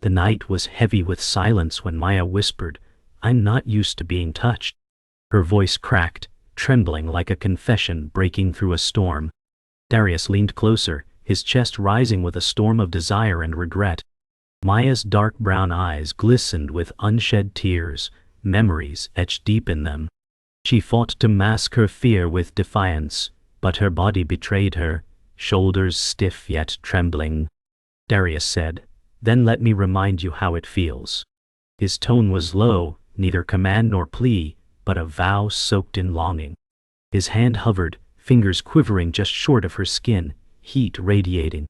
The night was heavy with silence when Maya whispered, "I'm not used to being touched." Her voice cracked, trembling like a confession breaking through a storm. Darius leaned closer, his chest rising with a storm of desire and regret. Maya's dark brown eyes glistened with unshed tears, memories etched deep in them. She fought to mask her fear with defiance, but her body betrayed her, shoulders stiff yet trembling. Darius said, "Then let me remind you how it feels." His tone was low, neither command nor plea, but a vow soaked in longing. His hand hovered, fingers quivering just short of her skin, heat radiating.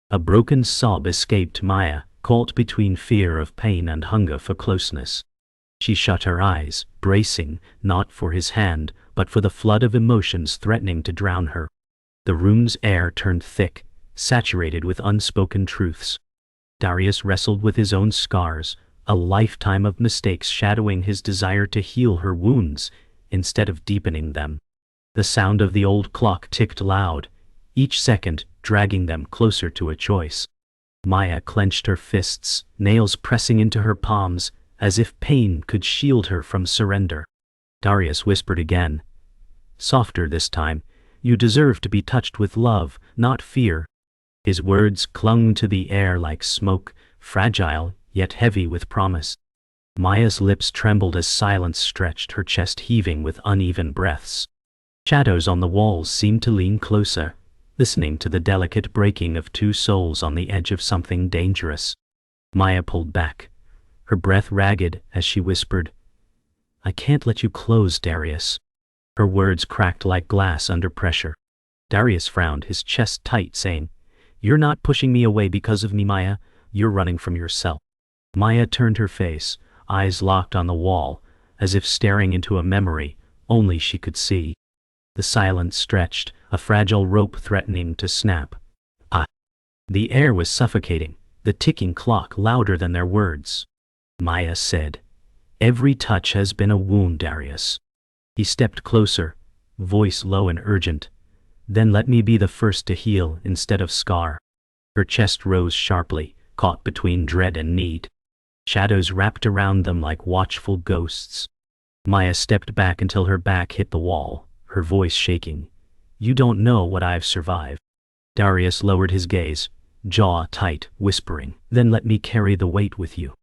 A broken sob escaped Maya, caught between fear of pain and hunger for closeness. She shut her eyes, bracing, not for his hand, but for the flood of emotions threatening to drown her. The room's air turned thick, saturated with unspoken truths. Darius wrestled with his own scars, a lifetime of mistakes shadowing his desire to heal her wounds, instead of deepening them. The sound of the old clock ticked loud, each second dragging them closer to a choice. Maya clenched her fists, nails pressing into her palms, as if pain could shield her from surrender. Darius whispered again, softer this time, "You deserve to be touched with love, not fear." His words clung to the air like smoke, fragile yet heavy with promise. Maya's lips trembled as silence stretched, her chest heaving with uneven breaths. Shadows on the walls seemed to lean closer, listening to the delicate breaking of two souls on the edge of something dangerous. Maya pulled back, her breath ragged as she whispered, "I can't let you close, Darius." Her words cracked like glass under pressure. Darius frowned, his chest tight, saying, "You're not pushing me away because of me, Maya. You're running from yourself." Maya turned her face, eyes locked on the wall, as if staring into a memory only she could see. The silence stretched, a fragile rope threatening to snap. Ah! The air was suffocating, the ticking clock louder than their words. Maya said, "Every touch has been a wound, Darius." He stepped closer, voice low and urgent. "Then let me be the first to heal instead of scar." Her chest rose sharply, caught between dread and need. Shadows wrapped around them like watchful ghosts. Maya stepped back until her back hit the wall, her voice shaking. "You don't know what I've survived." Darius lowered his gaze, jaw tight, whispering, "Then let me carry the weight with you."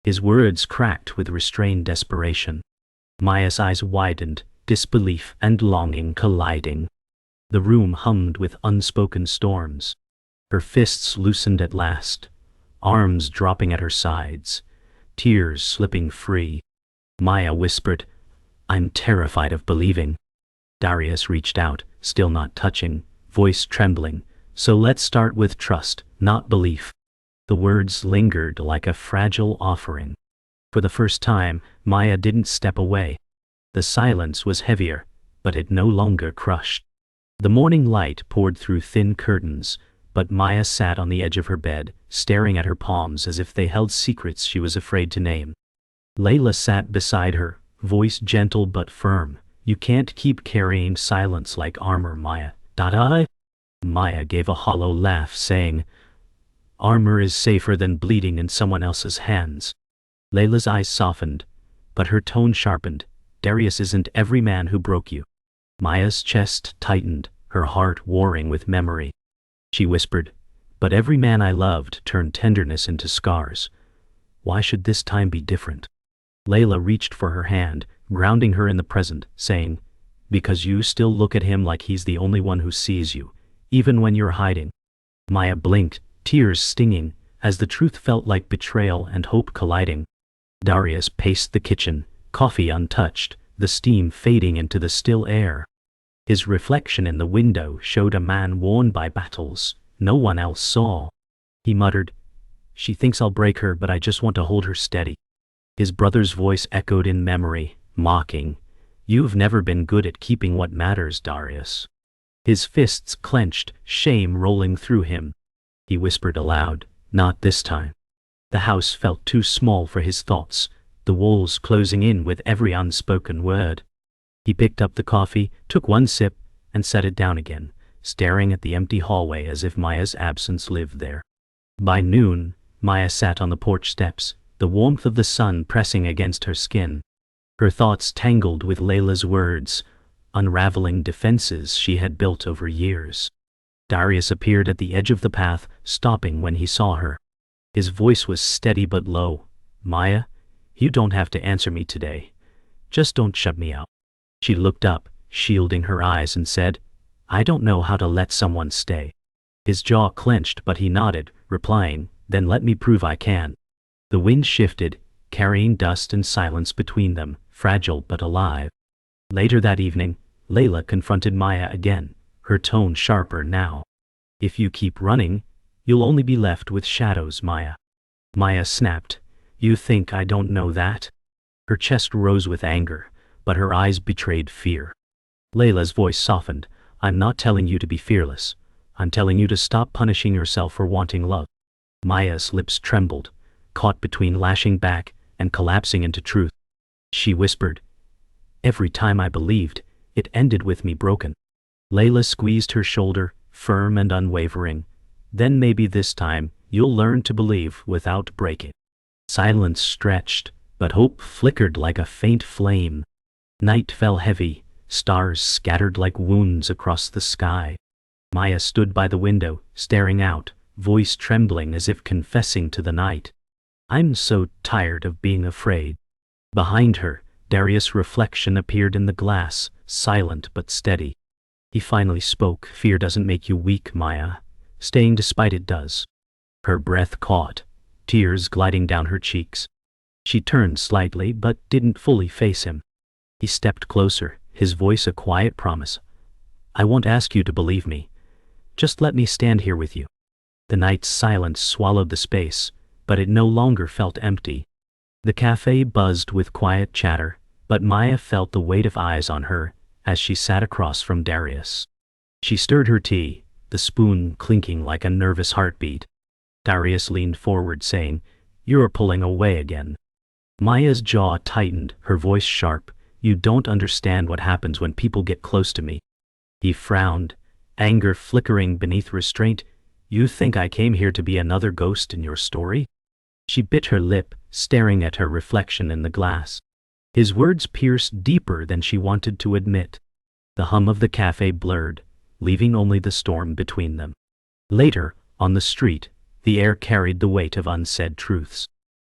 His words cracked with restrained desperation. Maya's eyes widened, disbelief and longing colliding. The room hummed with unspoken storms. Her fists loosened at last, arms dropping at her sides, tears slipping free. Maya whispered, "I'm terrified of believing." Darius reached out, still not touching, voice trembling, "So let's start with trust, not belief." The words lingered like a fragile offering. For the first time, Maya didn't step away. The silence was heavier, but it no longer crushed. The morning light poured through thin curtains, but Maya sat on the edge of her bed, staring at her palms as if they held secrets she was afraid to name. Layla sat beside her, voice gentle but firm. "You can't keep carrying silence like armor, Maya." Maya gave a hollow laugh, saying, "Armor is safer than bleeding in someone else's hands." Layla's eyes softened, but her tone sharpened. "Darius isn't every man who broke you." Maya's chest tightened, her heart warring with memory. She whispered, "But every man I loved turned tenderness into scars. Why should this time be different?" Layla reached for her hand, grounding her in the present, saying, "Because you still look at him like he's the only one who sees you, even when you're hiding." Maya blinked, tears stinging, as the truth felt like betrayal and hope colliding. Darius paced the kitchen, coffee untouched, the steam fading into the still air. His reflection in the window showed a man worn by battles no one else saw. He muttered, "She thinks I'll break her, but I just want to hold her steady." His brother's voice echoed in memory, mocking, "You've never been good at keeping what matters, Darius." His fists clenched, shame rolling through him. He whispered aloud, "Not this time." The house felt too small for his thoughts, the walls closing in with every unspoken word. He picked up the coffee, took one sip, and set it down again, staring at the empty hallway as if Maya's absence lived there. By noon, Maya sat on the porch steps, the warmth of the sun pressing against her skin. Her thoughts tangled with Layla's words, unraveling defenses she had built over years. Darius appeared at the edge of the path, stopping when he saw her. His voice was steady but low. "Maya, you don't have to answer me today. Just don't shut me out." She looked up, shielding her eyes, and said, "I don't know how to let someone stay." His jaw clenched, but he nodded, replying, "Then let me prove I can." The wind shifted, carrying dust and silence between them, fragile but alive. Later that evening, Layla confronted Maya again, her tone sharper now. "If you keep running, you'll only be left with shadows, Maya." Maya snapped, "You think I don't know that?" Her chest rose with anger, but her eyes betrayed fear. Layla's voice softened. "I'm not telling you to be fearless. I'm telling you to stop punishing yourself for wanting love." Maya's lips trembled, caught between lashing back and collapsing into truth. She whispered, "Every time I believed, it ended with me broken." Layla squeezed her shoulder, firm and unwavering. "Then maybe this time, you'll learn to believe without breaking." Silence stretched, but hope flickered like a faint flame. Night fell heavy, stars scattered like wounds across the sky. Maya stood by the window, staring out, voice trembling as if confessing to the night. "I'm so tired of being afraid." Behind her, Darius' reflection appeared in the glass, silent but steady. He finally spoke. "Fear doesn't make you weak, Maya. Staying despite it does." Her breath caught, tears gliding down her cheeks. She turned slightly but didn't fully face him. He stepped closer, his voice a quiet promise. "I won't ask you to believe me. Just let me stand here with you." The night's silence swallowed the space, but it no longer felt empty. The cafe buzzed with quiet chatter, but Maya felt the weight of eyes on her as she sat across from Darius. She stirred her tea, the spoon clinking like a nervous heartbeat. Darius leaned forward, saying, "You're pulling away again." Maya's jaw tightened, her voice sharp. "You don't understand what happens when people get close to me." He frowned, anger flickering beneath restraint. "You think I came here to be another ghost in your story?" She bit her lip, staring at her reflection in the glass. His words pierced deeper than she wanted to admit. The hum of the cafe blurred, leaving only the storm between them. Later, on the street, the air carried the weight of unsaid truths.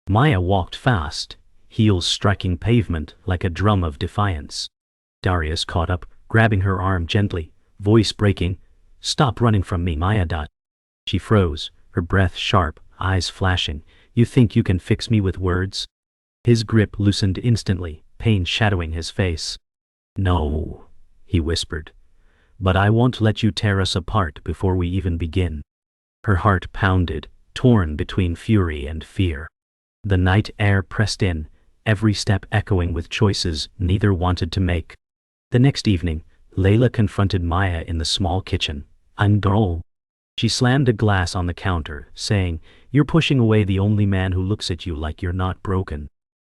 Maya walked fast, heels striking pavement like a drum of defiance. Darius caught up, grabbing her arm gently, voice breaking, "Stop running from me, Maya." She froze, her breath sharp, eyes flashing. "You think you can fix me with words?" His grip loosened instantly, pain shadowing his face. "No," he whispered. "But I won't let you tear us apart before we even begin." Her heart pounded, torn between fury and fear. The night air pressed in, every step echoing with choices neither wanted to make. The next evening, Layla confronted Maya in the small kitchen. "I'm dull." She slammed a glass on the counter, saying, "You're pushing away the only man who looks at you like you're not broken."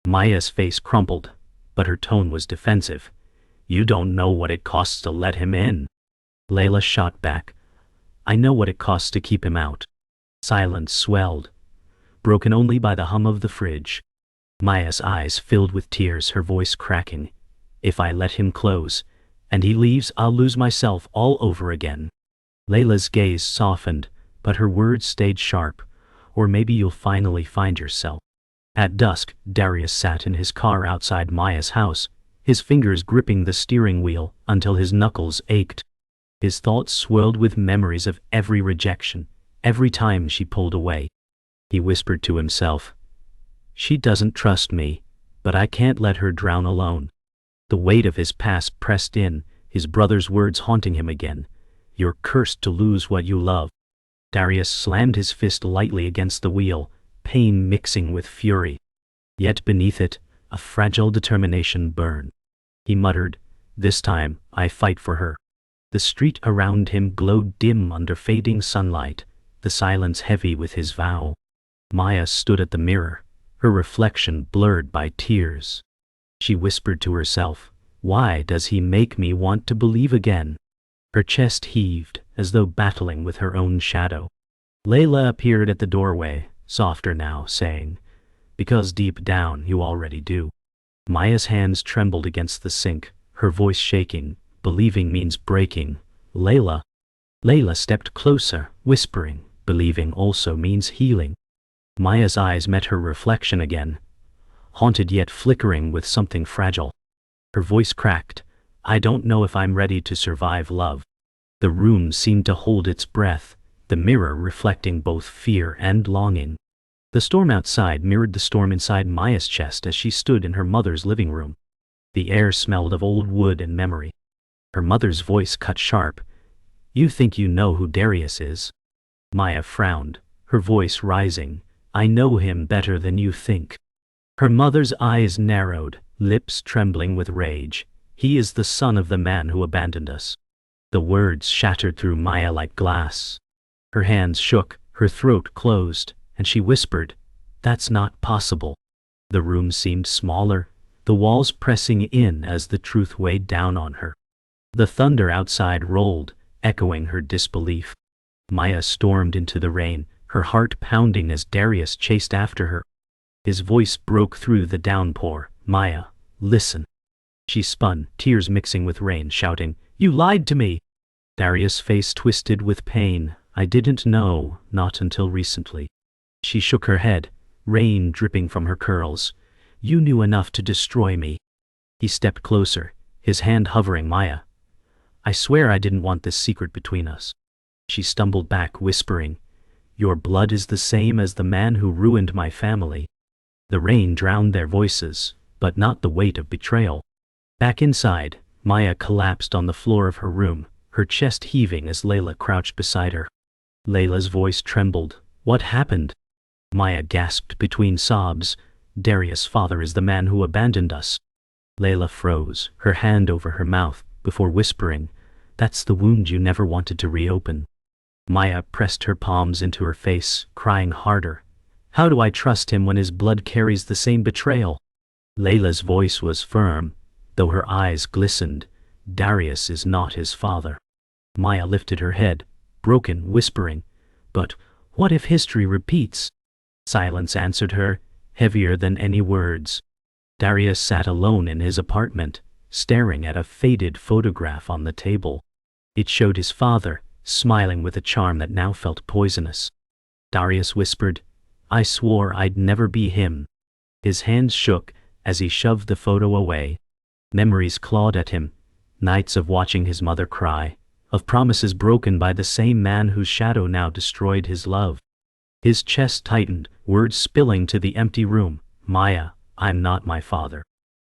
Maya's face crumpled, but her tone was defensive. "You don't know what it costs to let him in." Layla shot back, "I know what it costs to keep him out." Silence swelled, broken only by the hum of the fridge. Maya's eyes filled with tears, her voice cracking. "If I let him close, and he leaves, I'll lose myself all over again." Layla's gaze softened, but her words stayed sharp. "Or maybe you'll finally find yourself." At dusk, Darius sat in his car outside Maya's house, his fingers gripping the steering wheel until his knuckles ached. His thoughts swirled with memories of every rejection, every time she pulled away. He whispered to himself, "She doesn't trust me, but I can't let her drown alone." The weight of his past pressed in, his brother's words haunting him again. "You're cursed to lose what you love." Darius slammed his fist lightly against the wheel, pain mixing with fury. Yet beneath it, a fragile determination burned. He muttered, "This time, I fight for her." The street around him glowed dim under fading sunlight, the silence heavy with his vow. Maya stood at the mirror, her reflection blurred by tears. She whispered to herself, "Why does he make me want to believe again?" Her chest heaved, as though battling with her own shadow. Layla appeared at the doorway, softer now, saying, "Because deep down you already do." Maya's hands trembled against the sink, her voice shaking. "Believing means breaking, Layla." Layla stepped closer, whispering, "Believing also means healing." Maya's eyes met her reflection again, haunted yet flickering with something fragile. Her voice cracked, "I don't know if I'm ready to survive love." The room seemed to hold its breath, the mirror reflecting both fear and longing. The storm outside mirrored the storm inside Maya's chest as she stood in her mother's living room. The air smelled of old wood and memory. Her mother's voice cut sharp, "You think you know who Darius is?" Maya frowned, her voice rising, "I know him better than you think." Her mother's eyes narrowed, lips trembling with rage. "He is the son of the man who abandoned us." The words shattered through Maya like glass. Her hands shook, her throat closed, and she whispered, "That's not possible." The room seemed smaller, the walls pressing in as the truth weighed down on her. The thunder outside rolled, echoing her disbelief. Maya stormed into the rain, her heart pounding as Darius chased after her. His voice broke through the downpour, "Maya, listen." She spun, tears mixing with rain, shouting, "You lied to me!" Darius' face twisted with pain. "I didn't know, not until recently." She shook her head, rain dripping from her curls. "You knew enough to destroy me." He stepped closer, his hand hovering Maya. "I swear I didn't want this secret between us." She stumbled back, whispering, "Your blood is the same as the man who ruined my family." The rain drowned their voices, but not the weight of betrayal. Back inside, Maya collapsed on the floor of her room, her chest heaving as Layla crouched beside her. Layla's voice trembled. "What happened?" Maya gasped between sobs, "Darius' father is the man who abandoned us." Layla froze, her hand over her mouth, before whispering, "That's the wound you never wanted to reopen." Maya pressed her palms into her face, crying harder. "How do I trust him when his blood carries the same betrayal?" Layla's voice was firm, though her eyes glistened. "Darius is not his father." Maya lifted her head, broken, whispering, "But what if history repeats?" Silence answered her, heavier than any words. Darius sat alone in his apartment, staring at a faded photograph on the table. It showed his father, smiling with a charm that now felt poisonous. Darius whispered, "I swore I'd never be him." His hands shook as he shoved the photo away. Memories clawed at him, nights of watching his mother cry, of promises broken by the same man whose shadow now destroyed his love. His chest tightened, words spilling to the empty room. "Maya, I'm not my father."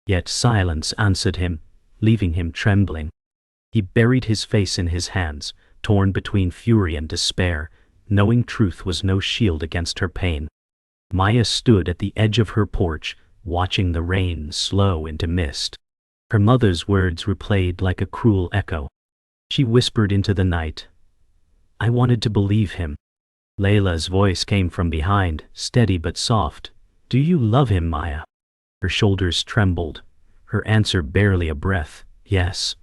Yet silence answered him, leaving him trembling. He buried his face in his hands, torn between fury and despair, knowing truth was no shield against her pain. Maya stood at the edge of her porch, watching the rain slow into mist. Her mother's words replayed like a cruel echo. She whispered into the night, "I wanted to believe him." Layla's voice came from behind, steady but soft. "Do you love him, Maya?" Her shoulders trembled, her answer barely a breath. "Yes,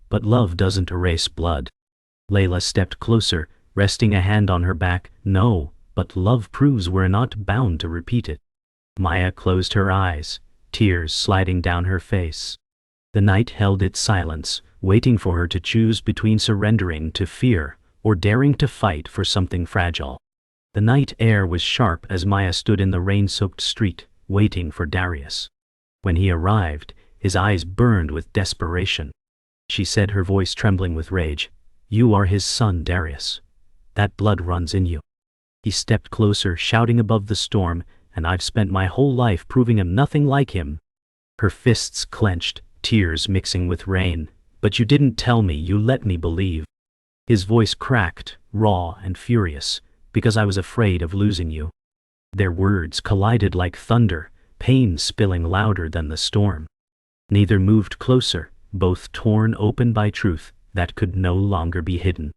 but love doesn't erase blood." Layla stepped closer, resting a hand on her back. "No, but love proves we're not bound to repeat it." Maya closed her eyes, tears sliding down her face. The night held its silence, waiting for her to choose between surrendering to fear or daring to fight for something fragile. The night air was sharp as Maya stood in the rain-soaked street, waiting for Darius. When he arrived, his eyes burned with desperation. She said, her voice trembling with rage, "You are his son, Darius. That blood runs in you." He stepped closer, shouting above the storm, "And I've spent my whole life proving him nothing like him." Her fists clenched, tears mixing with rain. "But you didn't tell me, you let me believe." His voice cracked, raw and furious, "Because I was afraid of losing you." Their words collided like thunder, pain spilling louder than the storm. Neither moved closer, both torn open by truth that could no longer be hidden.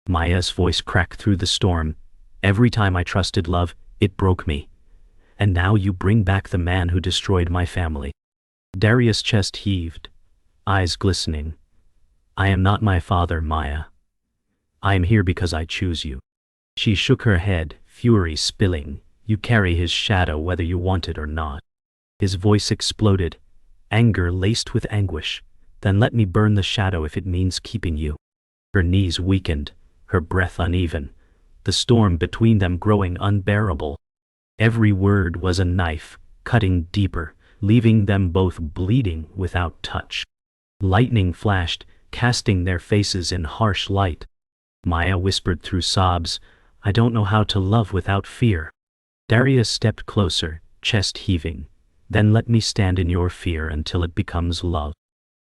Maya's voice cracked through the storm. "Every time I trusted love, it broke me. And now you bring back the man who destroyed my family." Darius' chest heaved, eyes glistening. "I am not my father, Maya. I am here because I choose you." She shook her head, fury spilling. You carry his shadow whether you want it or not. His voice exploded, anger laced with anguish. Then let me burn the shadow if it means keeping you. Her knees weakened, her breath uneven, the storm between them growing unbearable. Every word was a knife, cutting deeper, leaving them both bleeding without touch. Lightning flashed, casting their faces in harsh light. Maya whispered through sobs, "I don't know how to love without fear." Darius stepped closer, chest heaving. "Then let me stand in your fear until it becomes love."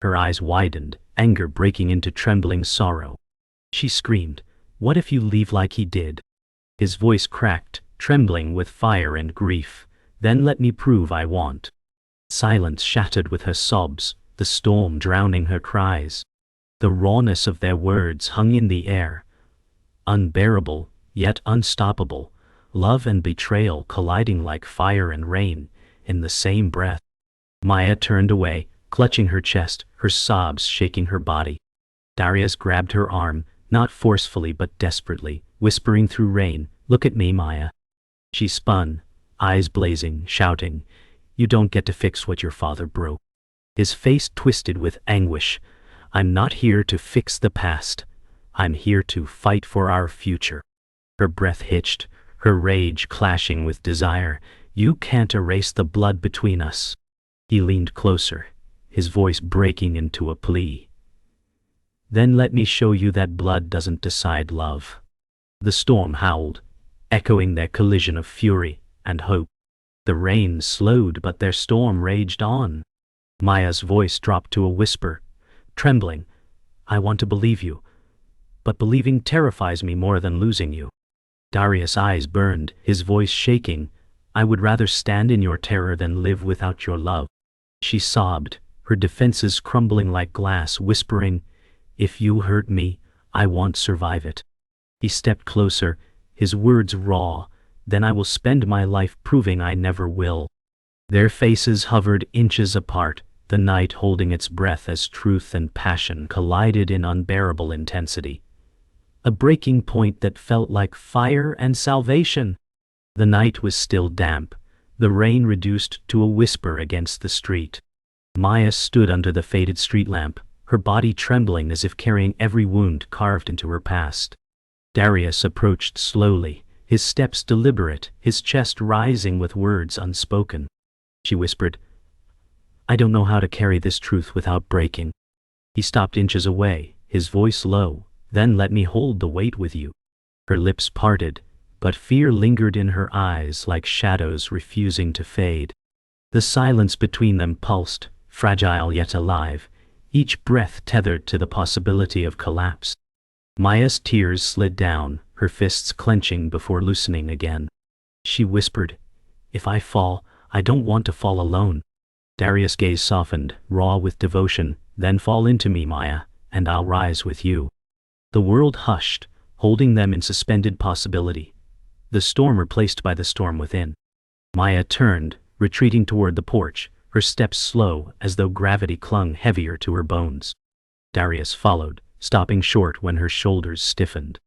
Her eyes widened, anger breaking into trembling sorrow. She screamed, "What if you leave like he did?" His voice cracked, trembling with fire and grief. "Then let me prove I want." Silence shattered with her sobs, the storm drowning her cries. The rawness of their words hung in the air. Unbearable, yet unstoppable, love and betrayal colliding like fire and rain, in the same breath. Maya turned away, clutching her chest, her sobs shaking her body. Darius grabbed her arm, not forcefully but desperately, whispering through rain, "Look at me, Maya." She spun, eyes blazing, shouting, "You don't get to fix what your father broke." His face twisted with anguish. "I'm not here to fix the past. I'm here to fight for our future." Her breath hitched, her rage clashing with desire. "You can't erase the blood between us." He leaned closer, his voice breaking into a plea. "Then let me show you that blood doesn't decide love." The storm howled, echoing their collision of fury and hope. The rain slowed, but their storm raged on. Maya's voice dropped to a whisper, trembling, "I want to believe you, but believing terrifies me more than losing you." Darius' eyes burned, his voice shaking, "I would rather stand in your terror than live without your love." She sobbed, her defenses crumbling like glass, whispering, "If you hurt me, I won't survive it." He stepped closer, his words raw, "Then I will spend my life proving I never will." Their faces hovered inches apart, the night holding its breath as truth and passion collided in unbearable intensity. A breaking point that felt like fire and salvation. The night was still damp, the rain reduced to a whisper against the street. Maya stood under the faded street lamp, her body trembling as if carrying every wound carved into her past. Darius approached slowly, his steps deliberate, his chest rising with words unspoken. She whispered, "I don't know how to carry this truth without breaking." He stopped inches away, his voice low, "Then let me hold the weight with you." Her lips parted, but fear lingered in her eyes like shadows refusing to fade. The silence between them pulsed, fragile yet alive, each breath tethered to the possibility of collapse. Maya's tears slid down, her fists clenching before loosening again. She whispered, "If I fall, I don't want to fall alone." Darius' gaze softened, raw with devotion, "Then fall into me, Maya, and I'll rise with you." The world hushed, holding them in suspended possibility, the storm replaced by the storm within. Maya turned, retreating toward the porch, her steps slow as though gravity clung heavier to her bones. Darius followed, stopping short when her shoulders stiffened.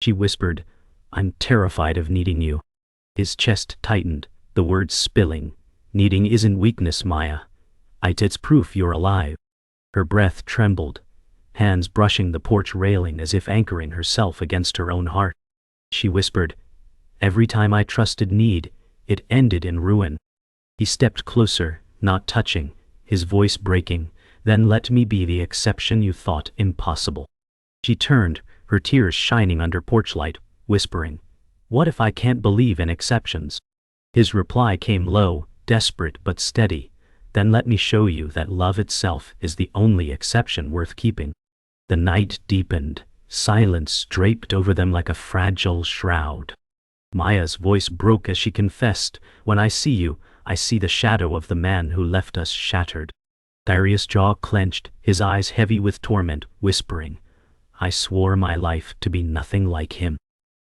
She whispered, "I'm terrified of needing you." His chest tightened, the words spilling, "Needing isn't weakness, Maya. It's proof you're alive." Her breath trembled, hands brushing the porch railing as if anchoring herself against her own heart. She whispered, "Every time I trusted need, it ended in ruin." He stepped closer, not touching, his voice breaking, "Then let me be the exception you thought impossible." She turned, her tears shining under porch light, whispering, "What if I can't believe in exceptions?" His reply came low, desperate but steady, "Then let me show you that love itself is the only exception worth keeping." The night deepened, silence draped over them like a fragile shroud. Maya's voice broke as she confessed, "When I see you, I see the shadow of the man who left us shattered." Darius' jaw clenched, his eyes heavy with torment, whispering, "I swore my life to be nothing like him."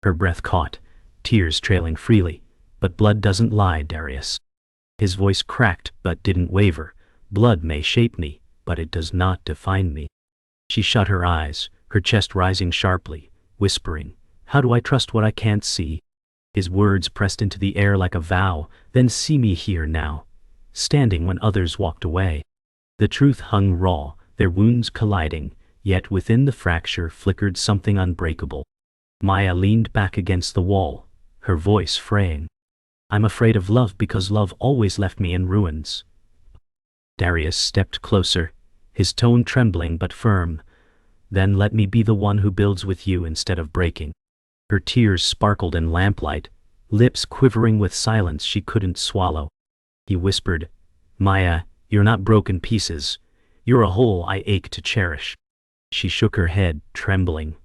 Her breath caught, tears trailing freely, "But blood doesn't lie, Darius." His voice cracked but didn't waver, "Blood may shape me, but it does not define me." She shut her eyes, her chest rising sharply, whispering, "How do I trust what I can't see?" His words pressed into the air like a vow. Then see me here now, standing when others walked away. The truth hung raw, their wounds colliding, yet within the fracture flickered something unbreakable. Maya leaned back against the wall, her voice fraying. I'm afraid of love because love always left me in ruins. Darius stepped closer, his tone trembling but firm. Then let me be the one who builds with you instead of breaking. Her tears sparkled in lamplight, lips quivering with silence she couldn't swallow. He whispered, Maya, you're not broken pieces. You're a whole I ache to cherish. She shook her head, trembling.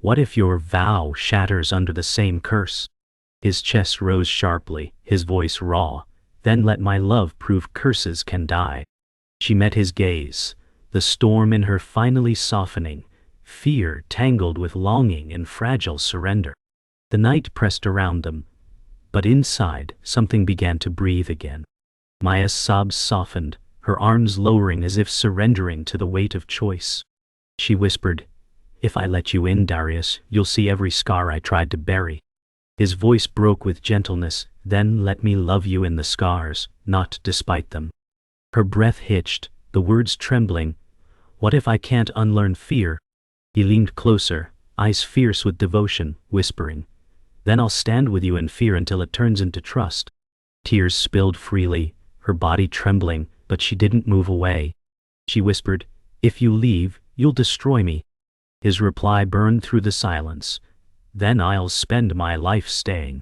What if your vow shatters under the same curse? His chest rose sharply, his voice raw. Then let my love prove curses can die. She met his gaze, the storm in her finally softening, fear tangled with longing and fragile surrender. The night pressed around them, but inside something began to breathe again. Maya's sobs softened, her arms lowering as if surrendering to the weight of choice. She whispered, If I let you in, Darius, you'll see every scar I tried to bury. His voice broke with gentleness, Then let me love you in the scars, not despite them. Her breath hitched, the words trembling, What if I can't unlearn fear? He leaned closer, eyes fierce with devotion, whispering, Then I'll stand with you in fear until it turns into trust. Tears spilled freely, her body trembling, but she didn't move away. She whispered, If you leave, you'll destroy me. His reply burned through the silence, Then I'll spend my life staying.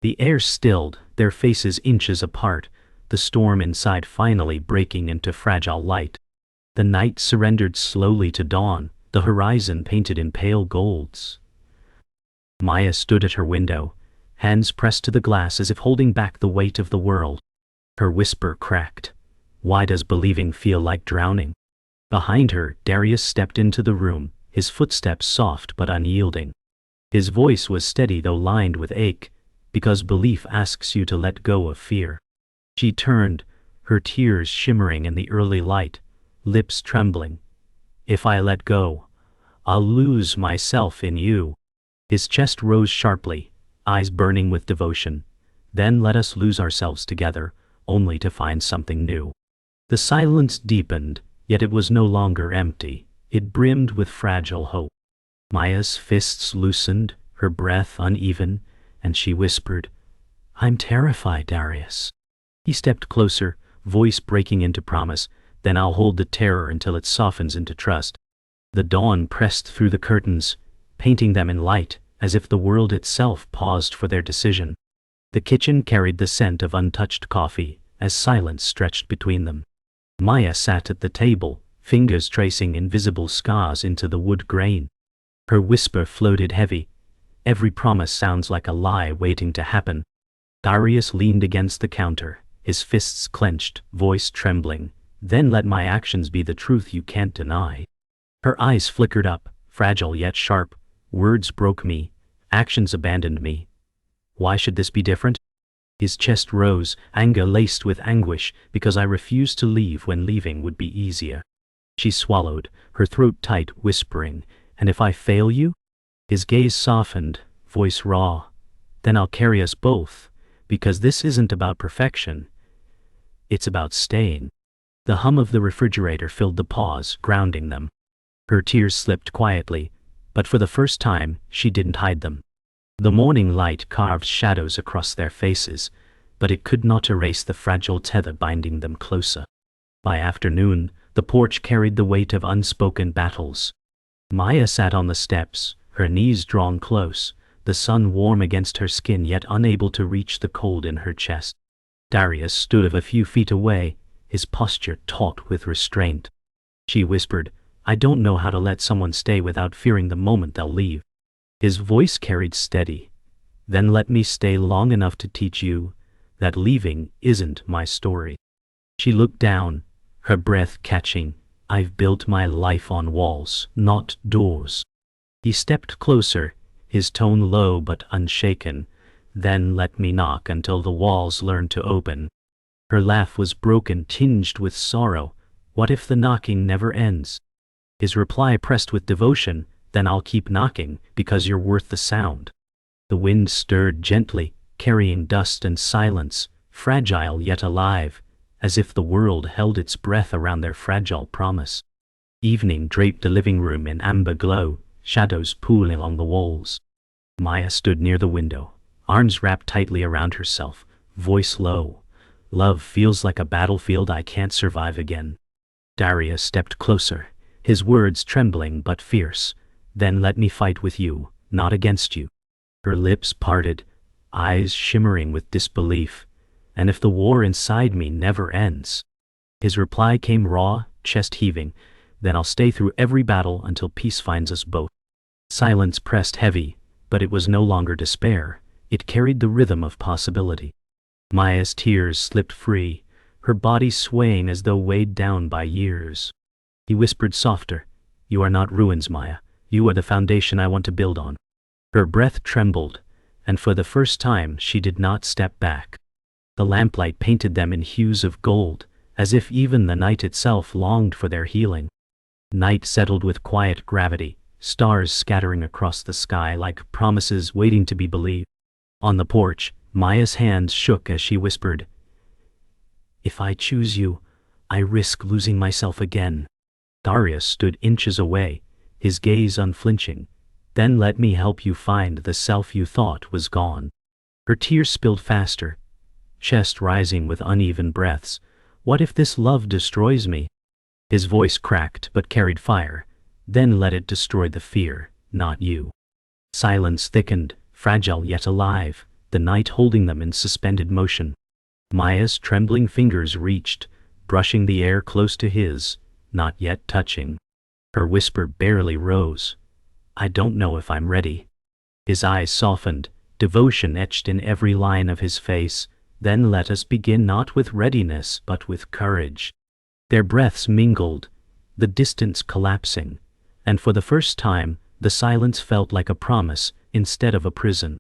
The air stilled, their faces inches apart, the storm inside finally breaking into fragile light. The night surrendered slowly to dawn, the horizon painted in pale golds. Maya stood at her window, hands pressed to the glass as if holding back the weight of the world. Her whisper cracked. Why does believing feel like drowning? Behind her, Darius stepped into the room, his footsteps soft but unyielding. His voice was steady though lined with ache, because belief asks you to let go of fear. She turned, her tears shimmering in the early light, lips trembling. If I let go, I'll lose myself in you. His chest rose sharply, eyes burning with devotion. Then let us lose ourselves together, only to find something new. The silence deepened, yet it was no longer empty. It brimmed with fragile hope. Maya's fists loosened, her breath uneven, and she whispered, I'm terrified, Darius. He stepped closer, voice breaking into promise, Then I'll hold the terror until it softens into trust. The dawn pressed through the curtains, painting them in light, as if the world itself paused for their decision. The kitchen carried the scent of untouched coffee, as silence stretched between them. Maya sat at the table, fingers tracing invisible scars into the wood grain. Her whisper floated heavy. Every promise sounds like a lie waiting to happen. Darius leaned against the counter, his fists clenched, voice trembling. Then let my actions be the truth you can't deny. Her eyes flickered up, fragile yet sharp. Words broke me, actions abandoned me. Why should this be different? His chest rose, anger laced with anguish, because I refused to leave when leaving would be easier. She swallowed, her throat tight, whispering, And if I fail you? His gaze softened, voice raw. Then I'll carry us both, because this isn't about perfection. It's about staying. The hum of the refrigerator filled the pause, grounding them. Her tears slipped quietly, but for the first time, she didn't hide them. The morning light carved shadows across their faces, but it could not erase the fragile tether binding them closer. By afternoon, the porch carried the weight of unspoken battles. Maya sat on the steps, her knees drawn close, the sun warm against her skin yet unable to reach the cold in her chest. Darius stood a few feet away, his posture taut with restraint. She whispered, I don't know how to let someone stay without fearing the moment they'll leave. His voice carried steady. Then let me stay long enough to teach you that leaving isn't my story. She looked down, her breath catching. I've built my life on walls, not doors. He stepped closer, his tone low but unshaken. Then let me knock until the walls learn to open. Her laugh was broken, tinged with sorrow. What if the knocking never ends? His reply pressed with devotion, Then I'll keep knocking, because you're worth the sound. The wind stirred gently, carrying dust and silence, fragile yet alive, as if the world held its breath around their fragile promise. Evening draped the living room in amber glow, shadows pooling along the walls. Maya stood near the window, arms wrapped tightly around herself, voice low. Love feels like a battlefield I can't survive again. Darius stepped closer, his words trembling but fierce. Then let me fight with you, not against you. Her lips parted, eyes shimmering with disbelief. And if the war inside me never ends? His reply came raw, chest heaving. Then I'll stay through every battle until peace finds us both. Silence pressed heavy, but it was no longer despair. It carried the rhythm of possibility. Maya's tears slipped free, her body swaying as though weighed down by years. He whispered softer, "You are not ruins, Maya. You are the foundation I want to build on." Her breath trembled, and for the first time she did not step back. The lamplight painted them in hues of gold, as if even the night itself longed for their healing. Night settled with quiet gravity, stars scattering across the sky like promises waiting to be believed. On the porch, Maya's hands shook as she whispered, "If I choose you, I risk losing myself again." Darius stood inches away, his gaze unflinching. "Then let me help you find the self you thought was gone." Her tears spilled faster, chest rising with uneven breaths. "What if this love destroys me?" His voice cracked but carried fire. "Then let it destroy the fear, not you." Silence thickened, fragile yet alive, the night holding them in suspended motion. Maya's trembling fingers reached, brushing the air close to his, not yet touching. Her whisper barely rose, "I don't know if I'm ready." His eyes softened, devotion etched in every line of his face. "Then let us begin not with readiness but with courage." Their breaths mingled, the distance collapsing, and for the first time, the silence felt like a promise instead of a prison.